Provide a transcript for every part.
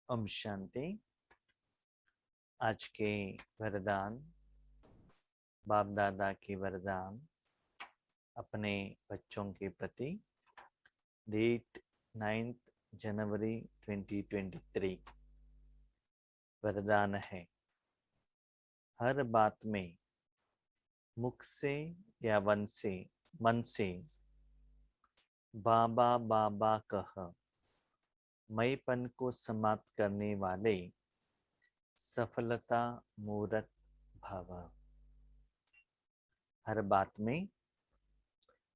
ओम शांति। आज के वरदान, बाप दादा के वरदान अपने बच्चों के प्रति। डेट 9 जनवरी 2023। वरदान है, हर बात में मुख से या मन से बाबा बाबा कह मैंपन को समाप्त करने वाले सफलता मूर्त भव। हर बात में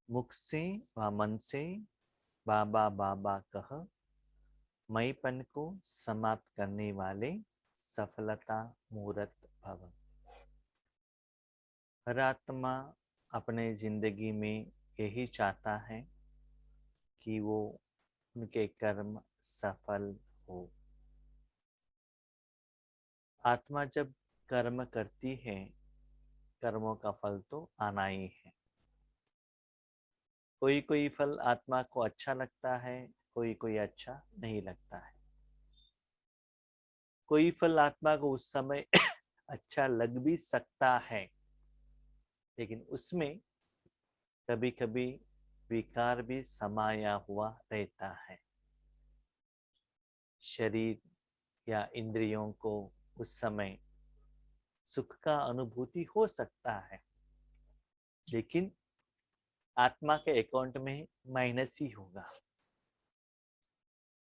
मुख से व मन से बाबा बाबा कह मैंपन को समाप्त करने वाले सफलता मूर्त भव। हर आत्मा अपने जिंदगी में यही चाहता है कि वो उनके कर्म सफल हो। आत्मा जब कर्म करती है, कर्मों का फल तो आना ही है। कोई कोई फल आत्मा को अच्छा लगता है, कोई कोई अच्छा नहीं लगता है। कोई फल आत्मा को उस समय अच्छा लग भी सकता है, लेकिन उसमें कभी कभी विकार भी समाया हुआ रहता है। शरीर या इंद्रियों को उस समय सुख का अनुभूति हो सकता है, लेकिन आत्मा के अकाउंट में माइनस ही होगा।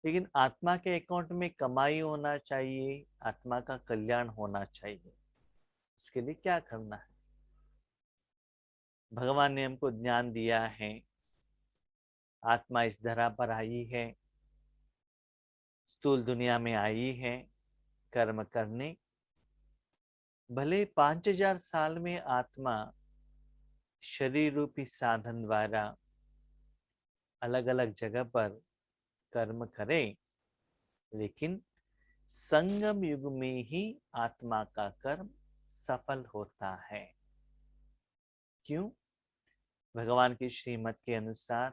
लेकिन आत्मा के अकाउंट में कमाई होना चाहिए, आत्मा का कल्याण होना चाहिए। उसके लिए क्या करना है? भगवान ने हमको ज्ञान दिया है। आत्मा इस धरा पर आई है, स्थूल दुनिया में आई है कर्म करने। भले 5000 साल में आत्मा शरीर रूपी साधन द्वारा अलग अलग जगह पर कर्म करे, लेकिन संगम युग में ही आत्मा का कर्म सफल होता है। क्यों? भगवान की श्रीमत के अनुसार,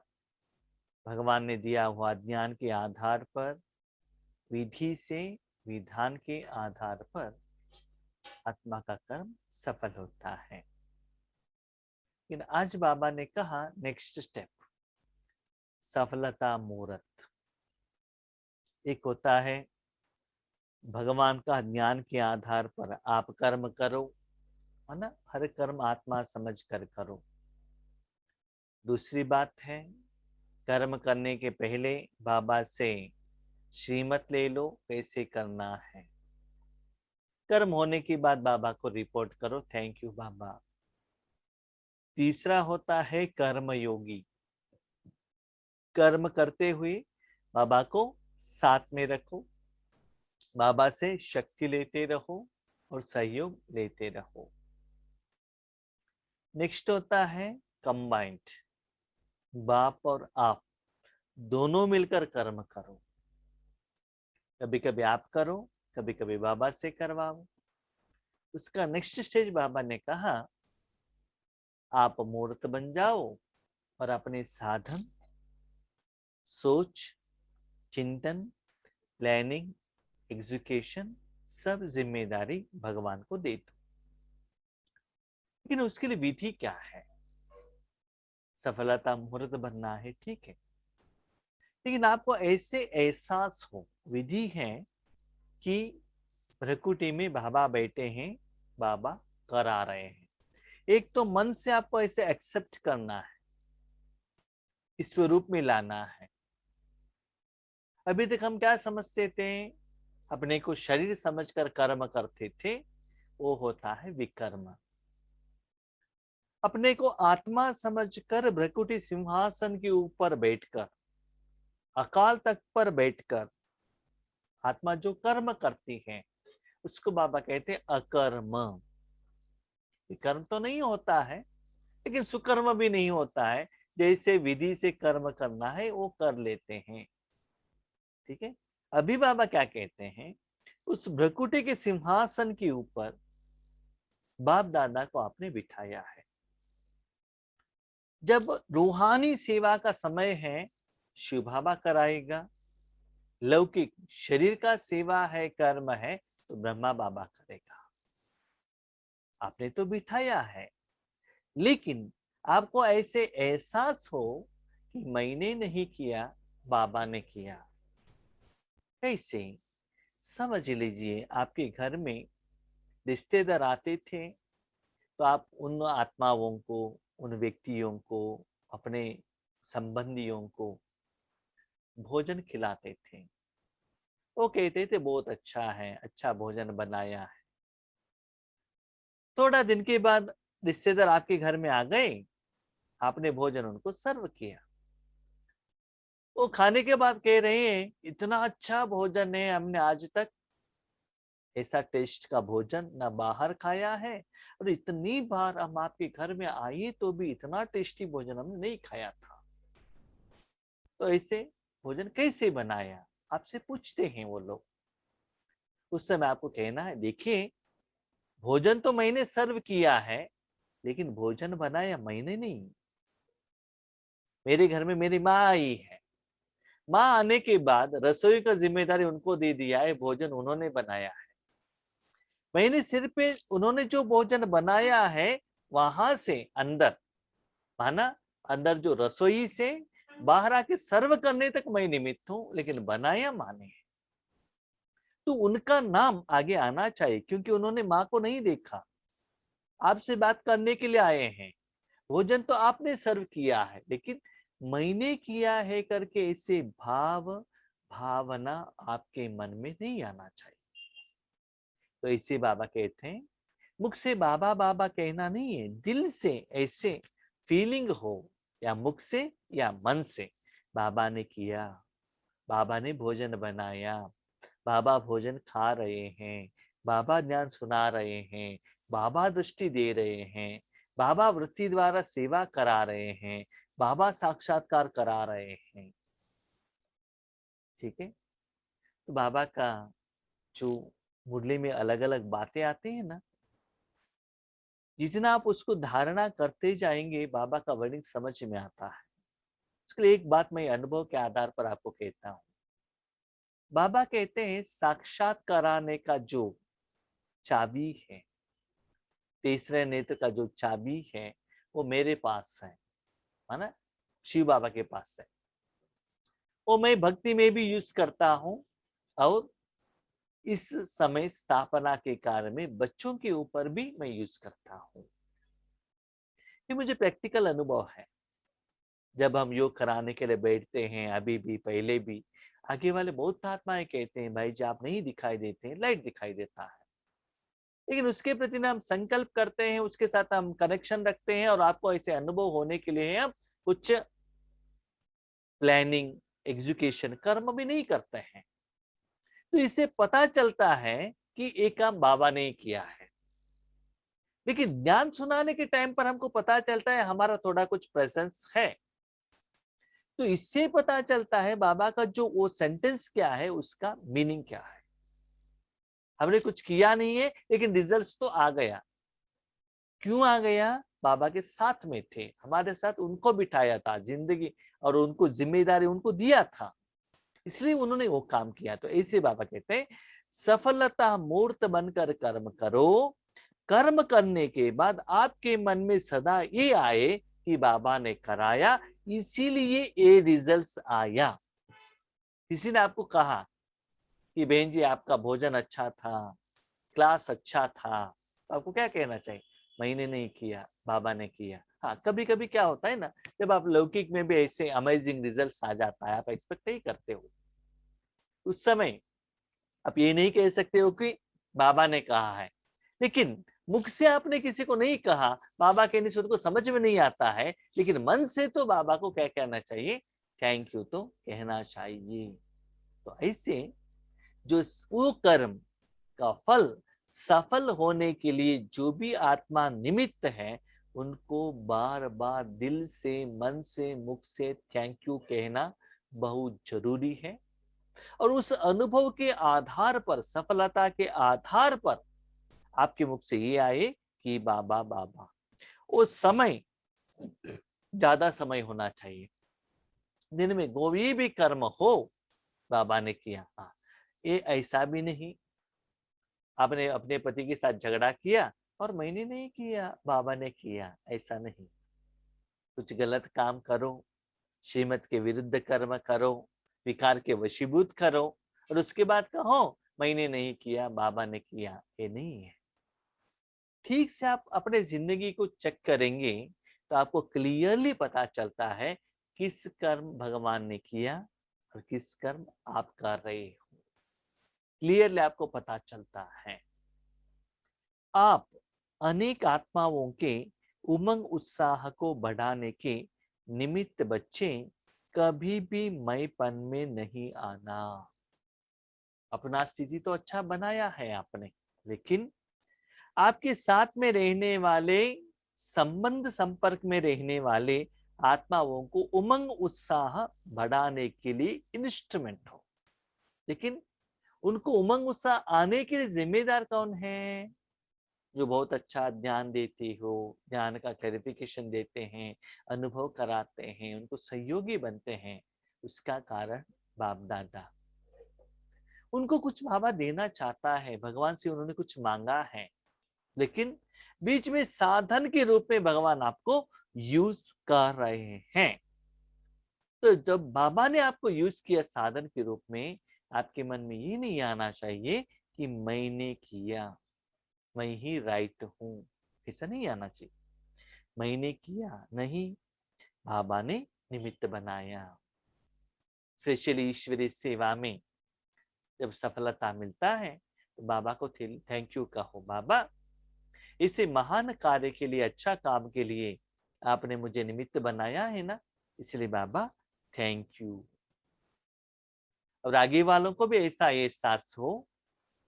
भगवान ने दिया हुआ ज्ञान के आधार पर, विधि से विधान के आधार पर आत्मा का कर्म सफल होता है। लेकिन आज बाबा ने कहा नेक्स्ट स्टेप, सफलता मूर्त। एक होता है भगवान का ज्ञान के आधार पर आप कर्म करो, है ना, हर कर्म आत्मा समझ कर करो। दूसरी बात है, कर्म करने के पहले बाबा से श्रीमत ले लो कैसे करना है। कर्म होने के बाद बाबा को रिपोर्ट करो, थैंक यू बाबा। तीसरा होता है कर्म योगी। कर्म करते हुए बाबा को साथ में रखो, बाबा से शक्ति लेते रहो और सहयोग लेते रहो। नेक्स्ट होता है कंबाइंड, बाप और आप दोनों मिलकर कर्म करो। कभी कभी आप करो, कभी कभी बाबा से करवाओ। उसका नेक्स्ट स्टेज बाबा ने कहा, आप मूर्त बन जाओ और अपने साधन, सोच, चिंतन, प्लानिंग, एग्जीक्यूशन सब जिम्मेदारी भगवान को दे दो। लेकिन उसके लिए विधि क्या है? सफलता मुहूर्त बनना है, ठीक है, लेकिन आपको ऐसे एहसास हो, विधि है कि प्रकृति में बाबा बैठे हैं, बाबा करा रहे हैं। एक तो मन से आपको ऐसे एक्सेप्ट करना है, इस स्वरूप में लाना है। अभी तक हम क्या समझते थे? अपने को शरीर समझकर कर्म करते थे, वो होता है विकर्म। अपने को आत्मा समझकर भ्रकुटी सिंहासन के ऊपर बैठकर, अकाल तख्त पर बैठकर आत्मा जो कर्म करती है, उसको बाबा कहते हैं अकर्म। विकर्म तो नहीं होता है, लेकिन सुकर्म भी नहीं होता है। जैसे विधि से कर्म करना है वो कर लेते हैं, ठीक है। अभी बाबा क्या कहते हैं, उस भ्रकुटी के सिंहासन के ऊपर बाप दादा को आपने बिठाया है। जब रूहानी सेवा का समय है, शिव बाबा कराएगा। लौकिक शरीर का सेवा है, कर्म है, तो ब्रह्मा बाबा करेगा। आपने तो बिठाया है, लेकिन आपको ऐसे एहसास हो कि मैंने नहीं किया, बाबा ने किया। कैसे? समझ लीजिए, आपके घर में रिश्तेदार आते थे, तो आप उन आत्माओं को, उन व्यक्तियों को, अपने संबंधियों को भोजन खिलाते थे। वो कहते थे बहुत अच्छा है, अच्छा भोजन बनाया है। थोड़ा दिन के बाद रिश्तेदार आपके घर में आ गए, आपने भोजन उनको सर्व किया। वो खाने के बाद कह रहे हैं इतना अच्छा भोजन है, हमने आज तक ऐसा टेस्ट का भोजन ना बाहर खाया है, और इतनी बार हम आपके घर में आए तो भी इतना टेस्टी भोजन हमने नहीं खाया था। तो ऐसे भोजन कैसे बनाया, आपसे पूछते हैं वो लोग। उस समय आपको कहना है, देखिए भोजन तो मैंने सर्व किया है, लेकिन भोजन बनाया मैंने नहीं। मेरे घर में मेरी माँ आई है, माँ आने के बाद रसोई का जिम्मेदारी उनको दे दिया है, भोजन उन्होंने बनाया है। मैंने सिर्फ उन्होंने जो भोजन बनाया है वहां से अंदर, माना अंदर जो रसोई से बाहर आके सर्व करने तक मैं निमित्त हूं, लेकिन बनाया माने है। तो उनका नाम आगे आना चाहिए, क्योंकि उन्होंने माँ को नहीं देखा, आपसे बात करने के लिए आए हैं। भोजन तो आपने सर्व किया है, लेकिन मैंने किया है करके ऐसे भाव भावना आपके मन में नहीं आना चाहिए। तो इसे बाबा कहते हैं, मुख से बाबा बाबा कहना नहीं है, दिल से ऐसे फीलिंग हो, या मुख से या मन से, बाबा ने किया, बाबा ने भोजन बनाया, बाबा भोजन खा रहे हैं, बाबा ज्ञान सुना रहे हैं, बाबा दृष्टि दे रहे हैं, बाबा वृत्ति द्वारा सेवा करा रहे हैं, बाबा साक्षात्कार करा रहे हैं। ठीक है? तो बाबा का जो मुरली में अलग अलग बातें आती है ना, जितना आप उसको धारणा करते जाएंगे, बाबा का वर्णन समझ में आता है। उसके लिए एक बात मैं अनुभव के आधार पर आपको कहता हूं। बाबा कहते हैं साक्षात कराने का जो चाबी है, तीसरे नेत्र का जो चाबी है, वो मेरे पास है, ना शिव बाबा के पास है। वो मैं भक्ति में भी यूज करता हूं, और इस समय स्थापना के कार्य में बच्चों के ऊपर भी मैं यूज करता हूं। ये मुझे प्रैक्टिकल अनुभव है। जब हम योग कराने के लिए बैठते हैं, अभी भी पहले भी, आगे वाले बहुत आत्माएं कहते हैं भाई जी आप नहीं दिखाई देते हैं, लाइट दिखाई देता है। लेकिन उसके प्रति ना हम संकल्प करते हैं, उसके साथ हम कनेक्शन रखते हैं, और आपको ऐसे अनुभव होने के लिए हम कुछ प्लानिंग, एग्जीक्यूशन, कर्म भी नहीं करते हैं। तो इससे पता चलता है कि एक काम बाबा ने किया है। लेकिन ज्ञान सुनाने के टाइम पर हमको पता चलता है हमारा थोड़ा कुछ प्रेजेंस है। तो इससे पता चलता है बाबा का जो वो सेंटेंस क्या है, उसका मीनिंग क्या है। हमने कुछ किया नहीं है, लेकिन रिजल्ट्स तो आ गया। क्यों आ गया? बाबा के साथ में थे, हमारे साथ उनको बिठाया था जिंदगी, और उनको जिम्मेदारी उनको दिया था, इसलिए उन्होंने वो काम किया। तो ऐसे बाबा कहते हैं सफलता मूर्त बनकर कर्म करो, कर्म करने के बाद आपके मन में सदा ये आए कि बाबा ने कराया, इसीलिए ये रिजल्ट्स आया। किसी ने आपको कहा कि बहन जी आपका भोजन अच्छा था, क्लास अच्छा था, तो आपको क्या कहना चाहिए? मैंने नहीं किया, बाबा ने किया। हाँ, कभी कभी क्या होता है ना, जब आप लौकिक में भी ऐसे अमेजिंग रिजल्ट्स आ जाता है, आप एक्सपेक्ट नहीं करते हो, उस समय आप ये नहीं कह सकते हो कि बाबा ने कहा है। लेकिन मुख से आपने किसी को नहीं कहा, बाबा कहने से उनको समझ में नहीं आता है, लेकिन मन से तो बाबा को क्या कहना चाहिए? थैंक यू तो कहना चाहिए। तो ऐसे जो वो कर्म का फल सफल होने के लिए जो भी आत्मा निमित्त है, उनको बार बार दिल से, मन से, मुख से थैंक यू कहना बहुत जरूरी है। और उस अनुभव के आधार पर, सफलता के आधार पर आपके मुख से ये आए कि बाबा बाबा। उस समय ज्यादा समय होना चाहिए, दिन में कोई भी कर्म हो, बाबा ने किया। हाँ, ये ऐसा भी नहीं आपने अपने पति के साथ झगड़ा किया और मैंने नहीं किया, बाबा ने किया, ऐसा नहीं। कुछ गलत काम करो, श्रीमत के विरुद्ध कर्म करो, विकार के वशीभूत करो और उसके बाद कहो मैंने नहीं किया, बाबा ने किया, ये नहीं है। ठीक से आप अपने जिंदगी को चेक करेंगे तो आपको क्लियरली पता चलता है किस कर्म भगवान ने किया और किस कर्म आप कर रहे हो। क्लियरली आपको पता चलता है। आप अनेक आत्माओं के उमंग उत्साह को बढ़ाने के निमित्त बच्चे कभी भी मैंपन में नहीं आना। अपना स्थिति तो अच्छा बनाया है आपने, लेकिन आपके साथ में रहने वाले, संबंध संपर्क में रहने वाले आत्माओं को उमंग उत्साह बढ़ाने के लिए इंस्ट्रूमेंट हो। लेकिन उनको उमंग उत्साह आने के लिए जिम्मेदार कौन है? जो बहुत अच्छा ध्यान देते हो, ध्यान का क्लैरिफिकेशन देते हैं, अनुभव कराते हैं, उनको सहयोगी बनते हैं, उसका कारण बाप दादा। उनको कुछ बाबा देना चाहता है, भगवान से उन्होंने कुछ मांगा है, लेकिन बीच में साधन के रूप में भगवान आपको यूज कर रहे हैं। तो जब बाबा ने आपको यूज किया साधन के रूप में, आपके मन में ये नहीं आना चाहिए कि मैंने किया, मैं ही राइट हूं, ऐसा नहीं आना चाहिए। मैंने किया नहीं, बाबा ने निमित्त बनाया। स्पेशली ईश्वरीय सेवा में जब सफलता मिलता है तो बाबा को थैंक यू कहो। बाबा, इसे महान कार्य के लिए, अच्छा काम के लिए आपने मुझे निमित्त बनाया है ना, इसलिए बाबा थैंक यू। और आगे वालों को भी ऐसा एहसास हो,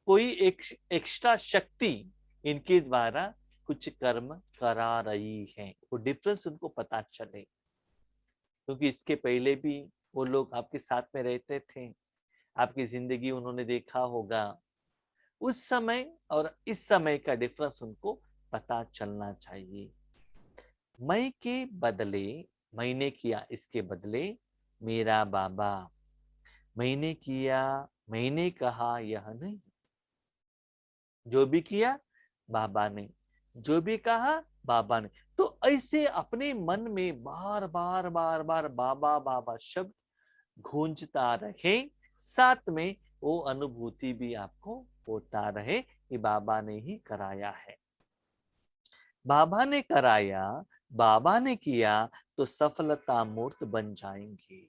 कोई एक एक्स्ट्रा शक्ति इनके द्वारा कुछ कर्म करा रही है, वो डिफरेंस उनको पता चले। क्योंकि इसके पहले भी वो लोग आपके साथ में रहते थे, आपकी जिंदगी उन्होंने देखा होगा, उस समय और इस समय का डिफरेंस उनको पता चलना चाहिए। मैं के बदले मैंने किया, इसके बदले मेरा बाबा, मैंने किया, मैंने कहा, यह नहीं। जो भी किया बाबा ने, जो भी कहा बाबा ने। तो ऐसे अपने मन में बार बार बार बार बाबा बाबा शब्द गूंजता रहे, साथ में वो अनुभूति भी आपको होता रहे कि बाबा ने ही कराया है, बाबा ने कराया, बाबा ने किया, तो सफलता मूर्त बन जाएंगे।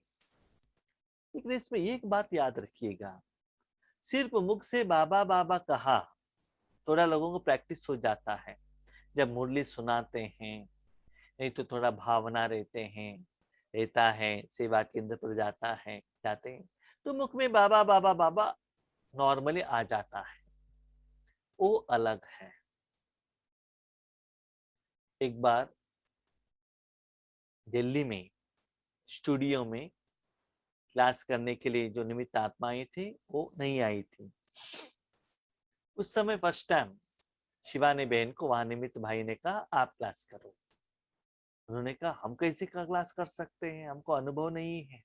लेकिन इसमें एक बात याद रखिएगा, सिर्फ मुख से बाबा बाबा कहा, थोड़ा लोगों को प्रैक्टिस हो जाता है, जब मुरली सुनाते हैं, नहीं तो थोड़ा भावना रहता है, सेवा केंद्र पर जाते हैं, तो मुख में बाबा बाबा बाबा नॉर्मली आ जाता है, वो अलग है। एक बार दिल्ली में स्टूडियो में क्लास करने के लिए जो निमित्त आत्माएं थी वो नहीं आई थी। उस समय फर्स्ट टाइम शिवानी बहन को वहां निमित्त भाई ने कहा आप क्लास करो। उन्होंने कहा हम कैसे क्लास कर सकते हैं, हमको अनुभव नहीं है।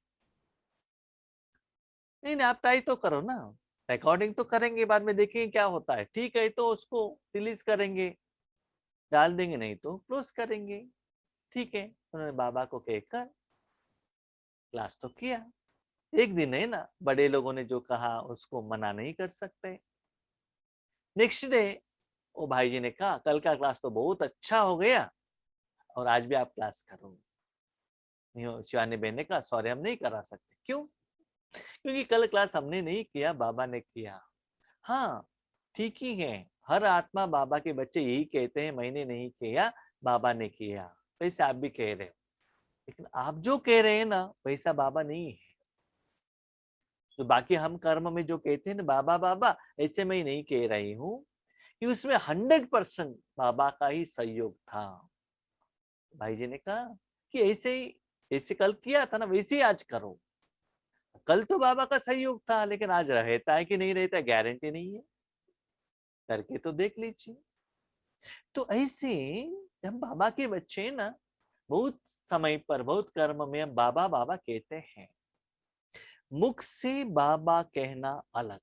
नहीं नहीं, आप ट्राई तो करो ना, रिकॉर्डिंग तो करेंगे, बाद में देखेंगे क्या होता है, ठीक है तो उसको रिलीज करेंगे, डाल देंगे, नहीं तो क्लोज करेंगे। ठीक है, उन्होंने बाबा को कहकर क्लास तो किया। एक दिन है ना, बड़े लोगों ने जो कहा उसको मना नहीं कर सकते। नेक्स्ट डे वो भाई जी ने कहा कल का क्लास तो बहुत अच्छा हो गया और आज भी आप क्लास करो। शिवानी बहन ने कहा सॉरी, हम नहीं करा सकते। क्यों? क्योंकि कल क्लास हमने नहीं किया, बाबा ने किया। हाँ, ठीक ही है, हर आत्मा बाबा के बच्चे यही कहते हैं मैंने नहीं किया, बाबा ने किया, वैसे आप भी कह रहे हो। लेकिन आप जो कह रहे हैं ना, वैसा बाबा नहीं है। तो बाकी हम कर्म में जो कहते हैं ना बाबा बाबा, ऐसे मैं नहीं कह रही हूँ कि उसमें 100% बाबा का ही सहयोग था। भाई जी ने कहा कि ऐसे ही, ऐसे कल किया था ना वैसे ही आज करो। कल तो बाबा का सहयोग था, लेकिन आज रहता है कि नहीं रहता गारंटी नहीं है, करके तो देख लीजिए। तो ऐसे हम बाबा के बच्चे ना, बहुत समय पर बहुत कर्म में हम बाबा बाबा कहते हैं। मुख से बाबा कहना अलग,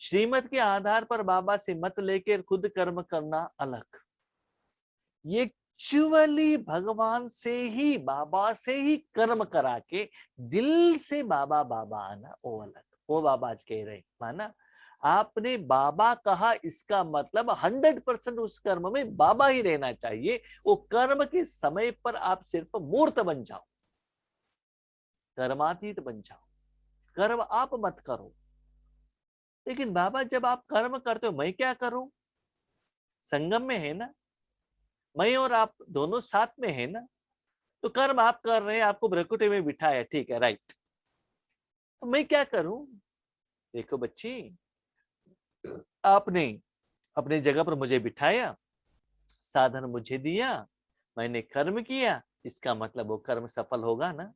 श्रीमत के आधार पर बाबा से मत लेकर खुद कर्म करना अलग। ये एक्चुअली भगवान से ही, बाबा से ही कर्म करा के दिल से बाबा बाबा आना, वो अलग। वो बाबा आज कह रहे, माना आपने बाबा कहा, इसका मतलब 100% उस कर्म में बाबा ही रहना चाहिए। वो कर्म के समय पर आप सिर्फ मूर्त बन जाओ, कर्मातीत बन जाओ, कर्म आप मत करो। लेकिन बाबा जब आप कर्म करते हो, मैं क्या करूं? संगम में है ना, मैं और आप दोनों साथ में है ना, तो कर्म आप कर रहे हैं, आपको ब्रकुटे में बिठाया, ठीक है, राइट, तो मैं क्या करूं? देखो बच्ची, आपने अपनी जगह पर मुझे बिठाया, साधन मुझे दिया, मैंने कर्म किया, इसका मतलब वो कर्म सफल होगा ना?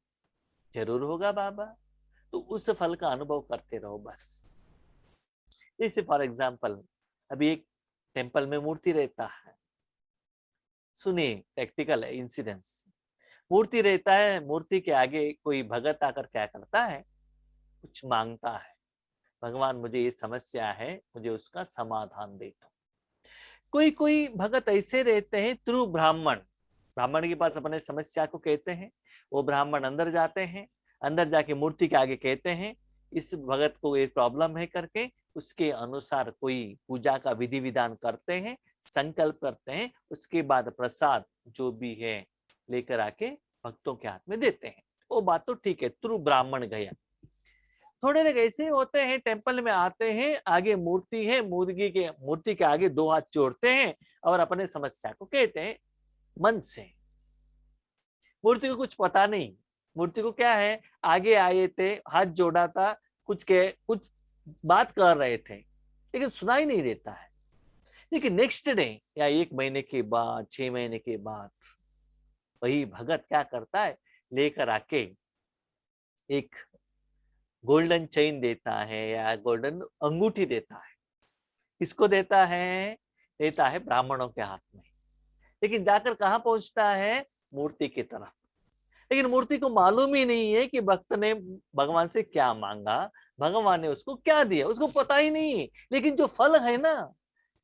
जरूर होगा बाबा। तो उस फल का अनुभव करते रहो बस। जैसे फॉर एग्जाम्पल, अभी एक टेम्पल में मूर्ति रहता है, सुनिए प्रैक्टिकल इंसिडेंस। मूर्ति रहता है, मूर्ति के आगे कोई भगत आकर क्या करता है? कुछ मांगता है, भगवान मुझे ये समस्या है, मुझे उसका समाधान दे दो। कोई कोई भगत ऐसे रहते हैं, थ्रू ब्राह्मण, ब्राह्मण के पास अपने समस्या को कहते हैं, वो ब्राह्मण अंदर जाते हैं, अंदर जाके मूर्ति के आगे कहते हैं इस भगत को एक प्रॉब्लम है करके, उसके अनुसार कोई पूजा का विधि विधान करते हैं, संकल्प करते हैं, उसके बाद प्रसाद जो भी है लेकर आके भक्तों के हाथ में देते हैं। वो बात तो ठीक है, थ्रू ब्राह्मण गया। थोड़े लोग ऐसे होते हैं, टेम्पल में आते हैं, आगे मूर्ति है, मूर्ति के आगे दो हाथ जोड़ते हैं और अपने समस्या को कहते हैं मन से। मूर्ति को कुछ पता नहीं, मूर्ति को क्या है, आगे आए थे, हाथ जोड़ा था, कुछ बात कर रहे थे, लेकिन सुनाई नहीं देता है। लेकिन नेक्स्ट डे या 1 महीने के बाद, 6 महीने के बाद, वही भगत क्या करता है, लेकर आके एक गोल्डन चेन देता है या गोल्डन अंगूठी देता है। किसको देता है? देता है ब्राह्मणों के हाथ में। लेकिन जाकर कहां पहुंचता है? मूर्ति की तरफ। लेकिन मूर्ति को मालूम ही नहीं है कि भक्त ने भगवान से क्या मांगा, भगवान ने उसको क्या दिया, उसको पता ही नहीं। लेकिन जो फल है ना,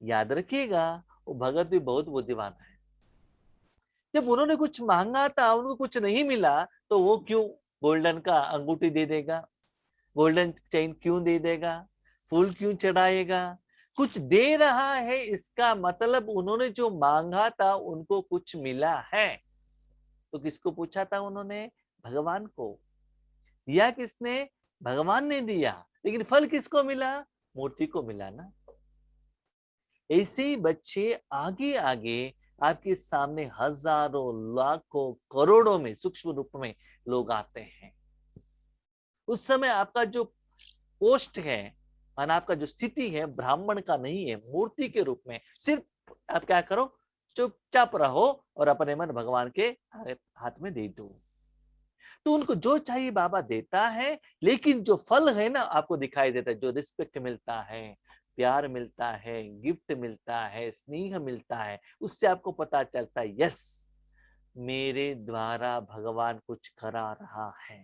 याद रखिएगा, वो भगत भी बहुत बुद्धिमान है। जब उन्होंने कुछ मांगा था, उनको कुछ नहीं मिला, तो वो क्यों गोल्डन का अंगूठी दे देगा, गोल्डन चेन क्यों दे देगा, फूल क्यों चढ़ाएगा? कुछ दे रहा है, इसका मतलब उन्होंने जो मांगा था उनको कुछ मिला है। तो किसको पूछा था उन्होंने? भगवान को। दिया किसने? भगवान ने दिया। लेकिन फल किसको मिला? मूर्ति को मिला ना। ऐसे ही बच्चे आगे आगे आपके सामने हजारों, लाखों, करोड़ों में सूक्ष्म रूप में लोग आते हैं। उस समय आपका जो पोस्ट है, माना आपका जो स्थिति है, ब्राह्मण का नहीं है, मूर्ति के रूप में। सिर्फ आप क्या करो, चुपचाप रहो और अपने मन भगवान के हाथ में दे दो। तो उनको जो चाहिए बाबा देता है, लेकिन जो फल है ना, आपको दिखाई देता है। जो रिस्पेक्ट मिलता है, प्यार मिलता है, गिफ्ट मिलता है, स्नेह मिलता है, उससे आपको पता चलता है यस, मेरे द्वारा भगवान कुछ करा रहा है।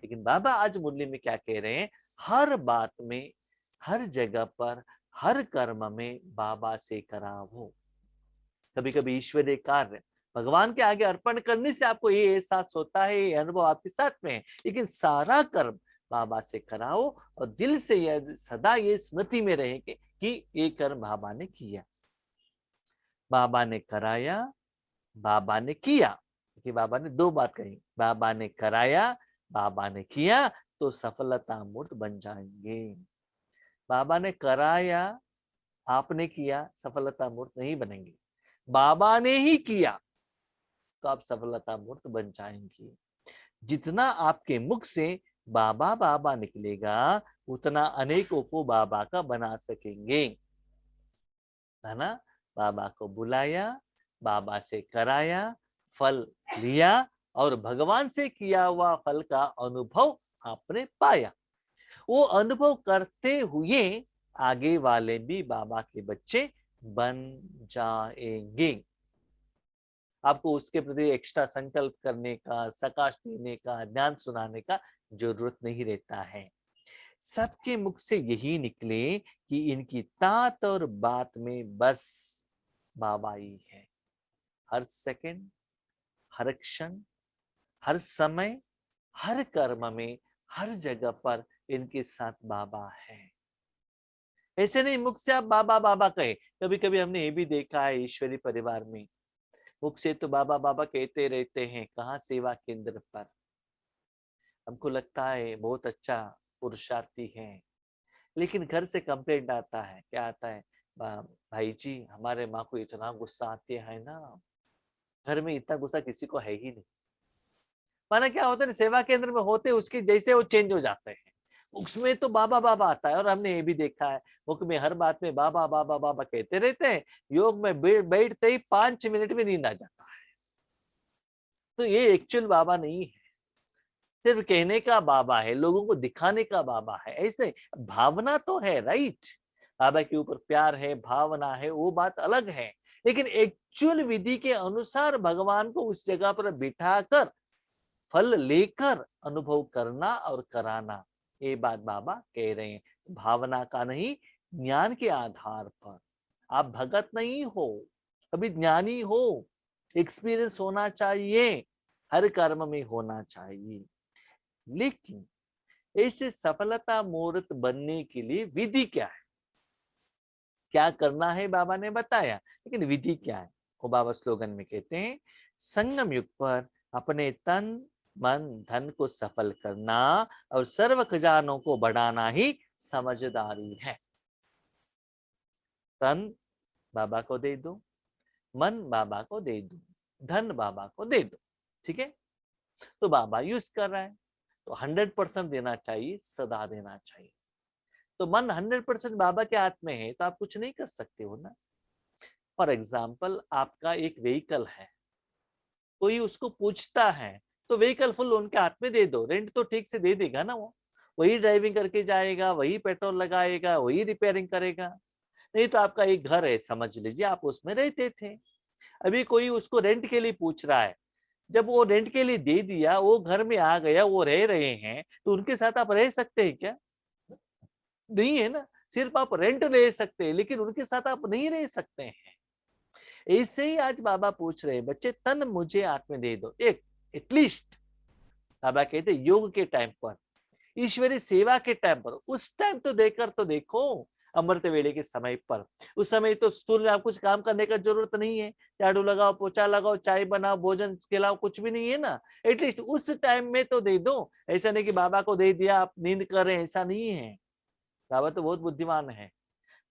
लेकिन बाबा आज मुरली में क्या कह रहे हैं? हर बात में, हर जगह पर, हर कर्म में बाबा से करावो। कभी कभी ईश्वरीय कार्य भगवान के आगे अर्पण करने से आपको ये एहसास होता है, ये अनुभव आपके साथ में है, लेकिन सारा कर्म बाबा से कराओ और दिल से यह सदा ये स्मृति में रहे कि ये कर्म बाबा ने किया, बाबा ने कराया, बाबा ने किया। कि बाबा ने दो बात कही, बाबा ने कराया, बाबा ने किया, तो सफलता मूर्त बन जाएंगे। बाबा ने कराया, आपने किया, सफलता मूर्त नहीं बनेंगे। बाबा ने ही किया तो आप सफलता मूर्त बन जाएंगे। जितना आपके मुख से बाबा बाबा निकलेगा, उतना अनेकों को बाबा का बना सकेंगे, है ना? बाबा को बुलाया, बाबा से कराया, फल लिया और भगवान से किया हुआ फल का अनुभव आपने पाया। वो अनुभव करते हुए आगे वाले भी बाबा के बच्चे बन जाएंगे। आपको उसके प्रति एक्स्ट्रा संकल्प करने का, सकाश देने का, ज्ञान सुनाने का जरूरत नहीं रहता है। सबके मुख से यही निकले कि इनकी तात और बात में बस बाबा ही है। हर सेकंड, हर क्षण, हर समय, हर कर्म में, हर जगह पर इनके साथ बाबा है। ऐसे नहीं मुख से आप बाबा बाबा कहे। कभी कभी हमने ये भी देखा है ईश्वरी परिवार में, मुख से तो बाबा बाबा कहते रहते हैं, कहाँ सेवा केंद्र पर। हमको लगता है बहुत अच्छा पुरुषार्थी है, लेकिन घर से कंप्लेंट आता है। क्या आता है? भाई जी हमारे माँ को इतना गुस्सा आती है ना, घर में इतना गुस्सा किसी को है ही नहीं। माना क्या होता है, सेवा केंद्र में होते उसके जैसे वो चेंज हो जाते हैं। उसमें तो बाबा बाबा आता है, और हमने ये भी देखा है मुख में हर बात में बाबा बाबा बाबा कहते रहते हैं, योग में बैठते ही 5 मिनट में नींद आ जाता है। तो ये एक्चुअल बाबा नहीं है, सिर्फ कहने का बाबा है, लोगों को दिखाने का बाबा है। ऐसे भावना तो है, राइट, बाबा के ऊपर प्यार है, भावना है, वो बात अलग है, लेकिन एक्चुअल विधि के अनुसार भगवान को उस जगह पर बिठाकर फल लेकर अनुभव करना और कराना, ये बात बाबा कह रहे हैं। भावना का नहीं, ज्ञान के आधार पर। आप भगत नहीं हो, अभी ज्ञानी हो, एक्सपीरियंस होना चाहिए, हर कर्म में होना चाहिए। लेकिन ऐसे सफलता मूर्त बनने के लिए विधि क्या है, क्या करना है बाबा ने बताया, लेकिन विधि क्या है वो बाबा स्लोगन में कहते हैं, संगम युग पर अपने तन मन धन को सफल करना और सर्व खजानों को बढ़ाना ही समझदारी है। तन बाबा को दे दो, मन बाबा को दे दो, धन बाबा को दे दो, ठीक है। तो बाबा यूज कर रहा है, तो 100% देना चाहिए, सदा देना चाहिए। तो मन 100% बाबा के हाथ में है, तो आप कुछ नहीं कर सकते हो ना। फॉर एग्जाम्पल, आपका एक व्हीकल है, कोई उसको पूछता है, तो व्हीकल फुल उनके हाथ में दे दो, रेंट तो ठीक से दे देगा ना वो, वही ड्राइविंग करके जाएगा, वही पेट्रोल लगाएगा, वही रिपेयरिंग करेगा। नहीं तो आपका एक घर है, समझ लीजिए आप उसमें रहते थे, अभी कोई उसको रेंट के लिए पूछ रहा है, जब वो रेंट के लिए दे दिया, वो घर में आ गया, वो रह रहे हैं, तो उनके साथ आप रह सकते हैं क्या? नहीं है ना। सिर्फ आप रेंट ले सकते हैं, लेकिन उनके साथ आप नहीं रह सकते हैं। ऐसे ही आज बाबा पूछ रहे हैं, बच्चे तन मुझे हाथ में दे दो, एक एटलीस्ट। बाबा कहते योग के टाइम पर, ईश्वरी सेवा के टाइम पर, उस टाइम तो देकर तो देखो, अमृत वेले के समय पर। उस समय तो स्थूल में आप कुछ काम करने का जरूरत नहीं है, झाड़ू लगाओ, पोछा लगाओ, चाय बनाओ, भोजन खिलाओ, कुछ भी नहीं है ना। एटलीस्ट उस टाइम में तो दे दो। ऐसा नहीं कि बाबा को दे दिया आप नींद कर रहे हैं, ऐसा नहीं है। बाबा तो बहुत बुद्धिमान है।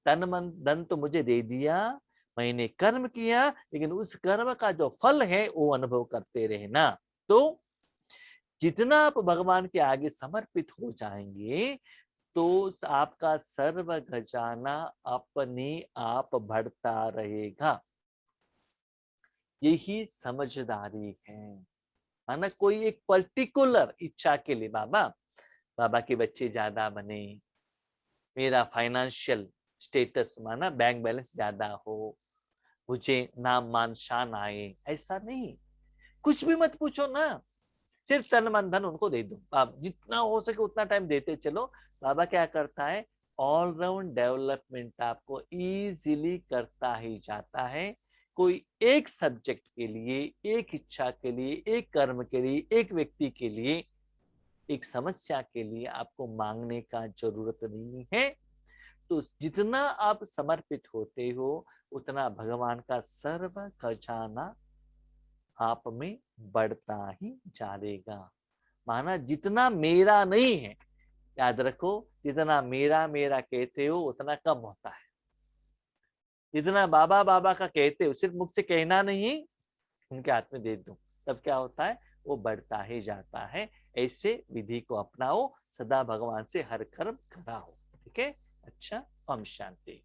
तन मन धन तो मुझे दे दिया, मैंने कर्म किया, लेकिन उस कर्म का जो फल है वो अनुभव करते रहना। तो जितना आप भगवान के आगे समर्पित हो जाएंगे, तो आपका सर्व खजाना अपने आप बढ़ता रहेगा। यही समझदारी है। माना कोई एक पर्टिकुलर इच्छा के लिए बाबा, बाबा के बच्चे ज्यादा बने, मेरा फाइनेंशियल स्टेटस माना बैंक बैलेंस ज्यादा हो, मुझे नाम मान शान आए, ऐसा नहीं। कुछ भी मत पूछो ना, सिर्फ तन मन धन उनको दे दो। आप जितना हो सके उतना टाइम देते चलो। बाबा क्या करता है, ऑलराउंड डेवलपमेंट आपको इजीली करता ही जाता है। कोई एक सब्जेक्ट के लिए, एक इच्छा के लिए, एक कर्म के लिए, एक व्यक्ति के लिए, एक समस्या के लिए आपको मांगने का जरूरत नहीं है। तो जितना आप समर्पित होते हो, उतना भगवान का सर्व खजाना आप में बढ़ता ही जाएगा। माना जितना मेरा नहीं है, याद रखो, जितना मेरा मेरा कहते हो उतना कम होता है। जितना बाबा बाबा का कहते हो, सिर्फ मुख से कहना नहीं, उनके हाथ में दे दो, तब क्या होता है, वो बढ़ता ही जाता है। ऐसे विधि को अपनाओ, सदा भगवान से हर कर्म कराओ। ठीक है, अच्छा, ओम शांति।